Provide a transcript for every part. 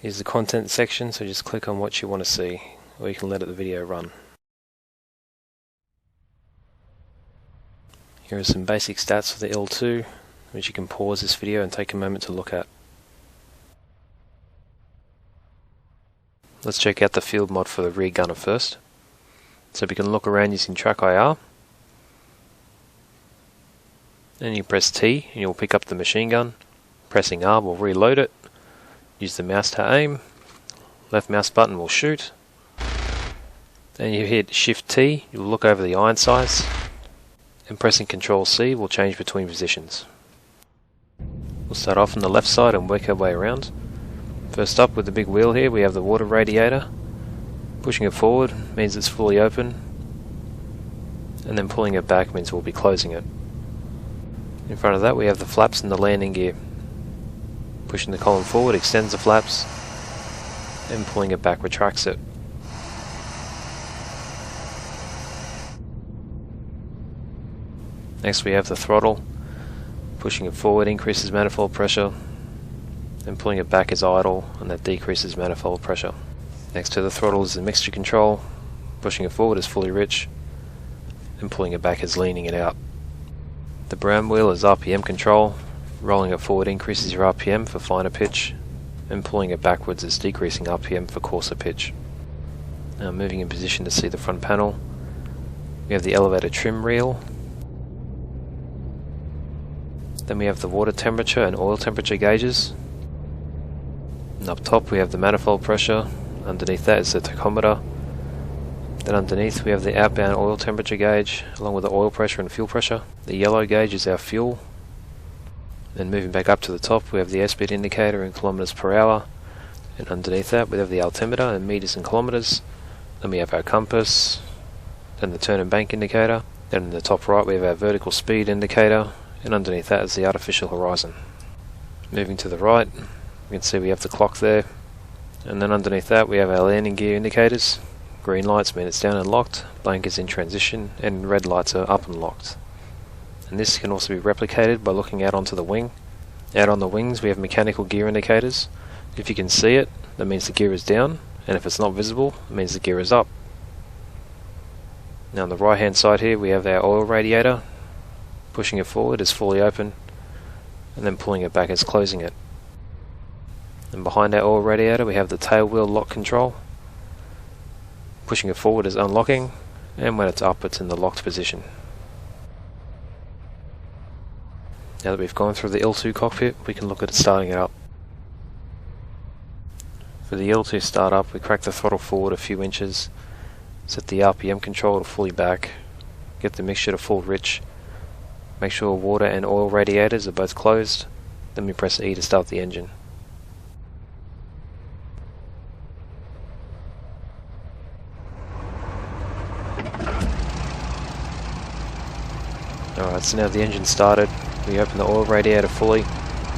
Here's the content section, so just click on what you want to see, or you can let the video run. Here are some basic stats for the IL-2, which you can pause this video and take a moment to look at. Let's check out the field mod for the rear gunner first. So we can look around using track IR. Then you press T and you'll pick up the machine gun. Pressing R will reload it. Use the mouse to aim. Left mouse button will shoot. Then you hit Shift T, you'll look over the iron sights. And pressing Control C will change between positions. We'll start off on the left side and work our way around. First up with the big wheel here, we have the water radiator. Pushing it forward means it's fully open, and then pulling it back means we'll be closing it. In front of that we have the flaps and the landing gear. Pushing the column forward extends the flaps, and pulling it back retracts it. Next we have the throttle. Pushing it forward increases manifold pressure, and pulling it back is idle, and that decreases manifold pressure. Next to the throttle is the mixture control. Pushing it forward is fully rich, and pulling it back is leaning it out. The brown wheel is RPM control. Rolling it forward increases your RPM for finer pitch, and pulling it backwards is decreasing RPM for coarser pitch. Now moving in position to see the front panel, we have the elevator trim reel. Then we have the water temperature and oil temperature gauges. And up top we have the manifold pressure, underneath that is the tachometer. Then underneath we have the outbound oil temperature gauge, along with the oil pressure and fuel pressure. The yellow gauge is our fuel. Then moving back up to the top we have the airspeed indicator in kilometers per hour. And underneath that we have the altimeter in meters and kilometers. Then we have our compass, then the turn and bank indicator. Then in the top right we have our vertical speed indicator, and underneath that is the artificial horizon. Moving to the right, you can see we have the clock there, and then underneath that we have our landing gear indicators. Green lights mean it's down and locked, blank is in transition, and red lights are up and locked. And this can also be replicated by looking out onto the wing. Out on the wings we have mechanical gear indicators. If you can see it, that means the gear is down, and if it's not visible, it means the gear is up. Now on the right hand side here we have our oil radiator. Pushing it forward is fully open, and then pulling it back is closing it. And behind our oil radiator we have the tail wheel lock control. Pushing it forward is unlocking, and when it's up it's in the locked position. Now that we've gone through the IL-2 cockpit, we can look at starting it up. For the IL-2 startup, we crack the throttle forward a few inches, set the RPM control to fully back, get the mixture to full rich, make sure water and oil radiators are both closed, then we press E to start the engine. Alright, so now the engine's started, we open the oil radiator fully,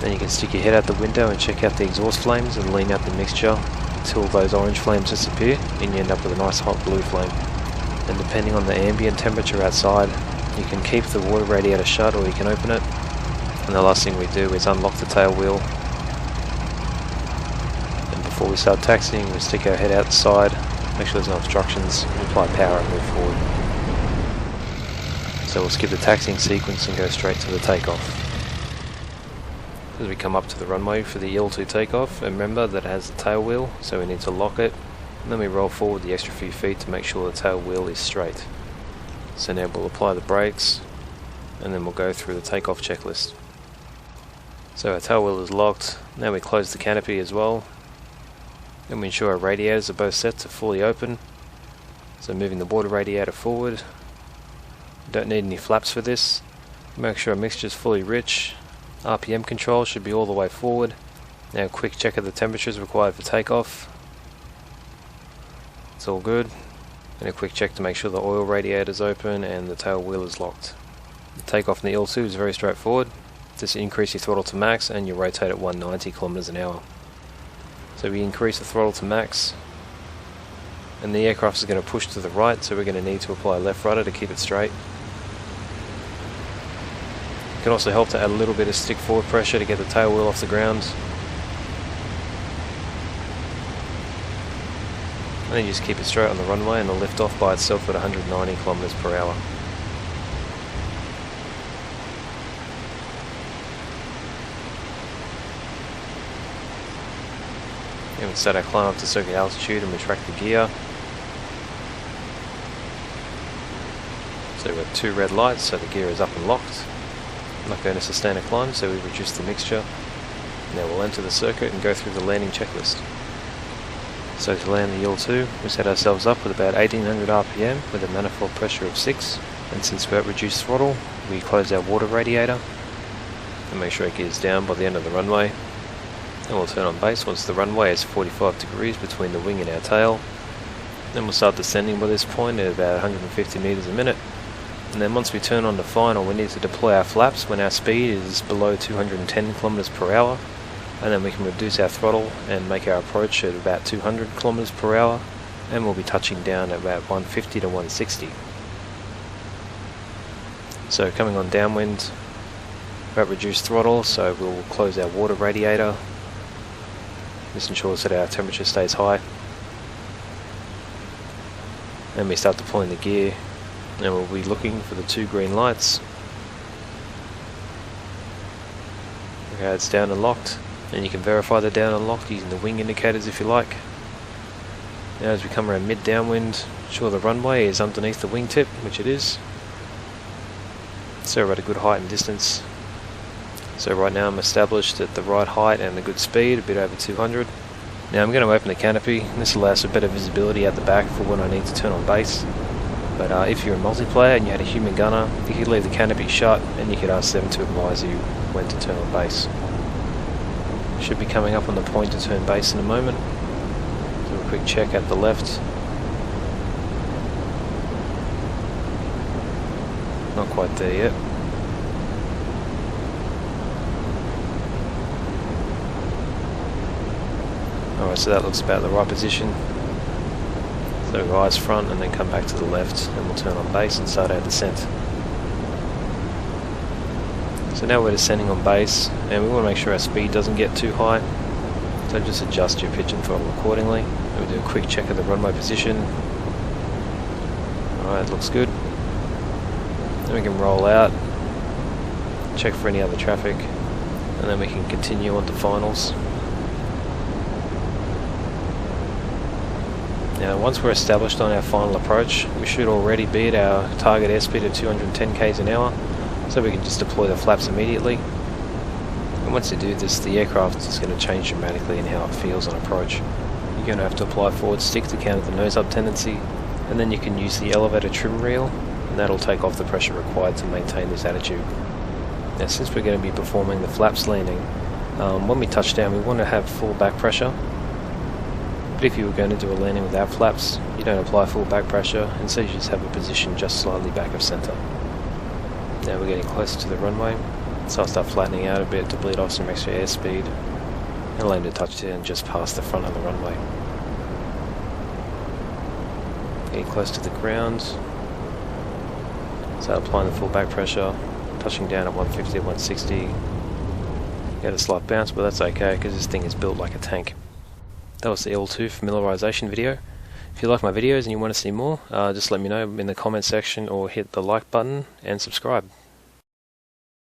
then you can stick your head out the window and check out the exhaust flames and lean out the mixture until those orange flames disappear and you end up with a nice hot blue flame. And depending on the ambient temperature outside, you can keep the water radiator shut or you can open it. And the last thing we do is unlock the tail wheel. And before we start taxiing, we stick our head outside, make sure there's no obstructions, apply power and move forward. So we'll skip the taxiing sequence and go straight to the takeoff. As we come up to the runway for the IL-2 takeoff, remember that it has the tail wheel, so we need to lock it, and then we roll forward the extra few feet to make sure the tail wheel is straight. So now we'll apply the brakes, and then we'll go through the takeoff checklist. So our tail wheel is locked, now we close the canopy as well, and we ensure our radiators are both set to fully open. So moving the water radiator forward, don't need any flaps for this, make sure our mixture is fully rich. RPM control should be all the way forward. Now a quick check of the temperatures required for takeoff. It's all good. And a quick check to make sure the oil radiator is open and the tail wheel is locked. The takeoff in the IL-2 is very straightforward. Just increase your throttle to max and you rotate at 190 kilometers an hour. So we increase the throttle to max and the aircraft is going to push to the right, so we're going to need to apply left rudder to keep it straight. It can also help to add a little bit of stick forward pressure to get the tail wheel off the ground. and then you just keep it straight on the runway and it'll lift off by itself at 190 kilometers per hour. And we start our climb up to circuit altitude and we track the gear. So we've got 2 red lights, so the gear is up and locked. Not going to sustain a climb, so we reduce the mixture. Now we'll enter the circuit and go through the landing checklist. So to land the IL-2, we set ourselves up with about 1800 RPM with a manifold pressure of 6, and since we're at reduced throttle, we close our water radiator and make sure it gears down by the end of the runway. And we'll turn on base once the runway is 45 degrees between the wing and our tail. Then we'll start descending by this point at about 150 meters a minute. And then once we turn on the final, we need to deploy our flaps when our speed is below 210 kilometers per hour. And then we can reduce our throttle and make our approach at about 200 kilometers per hour. And we'll be touching down at about 150 to 160. So coming on downwind, we're at reduced throttle, so we'll close our water radiator. This ensures that our temperature stays high. And we start deploying the gear, and we'll be looking for the 2 green lights. Okay, it's down and locked, and you can verify they're down and locked using the wing indicators if you like. Now as we come around mid downwind, ensure the runway is underneath the wingtip, which it is. So we're at a good height and distance. So right now I'm established at the right height and a good speed, a bit over 200. Now I'm going to open the canopy, and this allows for better visibility at the back for when I need to turn on base. But if you're a multiplayer and you had a human gunner, you could leave the canopy shut and you could ask them to advise you when to turn on base. Should be coming up on the point to turn base in a moment. Do a quick check at the left. Not quite there yet. Alright, so that looks about the right position. So go eyes front and then come back to the left and we'll turn on base and start our descent. So now we're descending on base and we want to make sure our speed doesn't get too high. So just adjust your pitch and throttle accordingly. And we'll do a quick check of the runway position. Alright, looks good. Then we can roll out, check for any other traffic, and then we can continue on to finals. Now once we're established on our final approach, we should already be at our target airspeed of 210 km an hour, so we can just deploy the flaps immediately. And once you do this, the aircraft is going to change dramatically in how it feels on approach. You're going to have to apply forward stick to counter the nose up tendency, and then you can use the elevator trim reel, and that'll take off the pressure required to maintain this attitude. Now since we're going to be performing the flaps landing, when we touch down we want to have full back pressure. But if you were going to do a landing without flaps, you don't apply full back pressure, instead you just have a position just slightly back of centre. Now we're getting closer to the runway, so I'll start flattening out a bit to bleed off some extra airspeed, and I'll aim to touch down just past the front of the runway. Getting close to the ground, so applying the full back pressure, touching down at 150, 160. Get a slight bounce, but that's okay because this thing is built like a tank. That was the IL-2 familiarization video. If you like my videos and you want to see more, just let me know in the comment section or hit the like button and subscribe.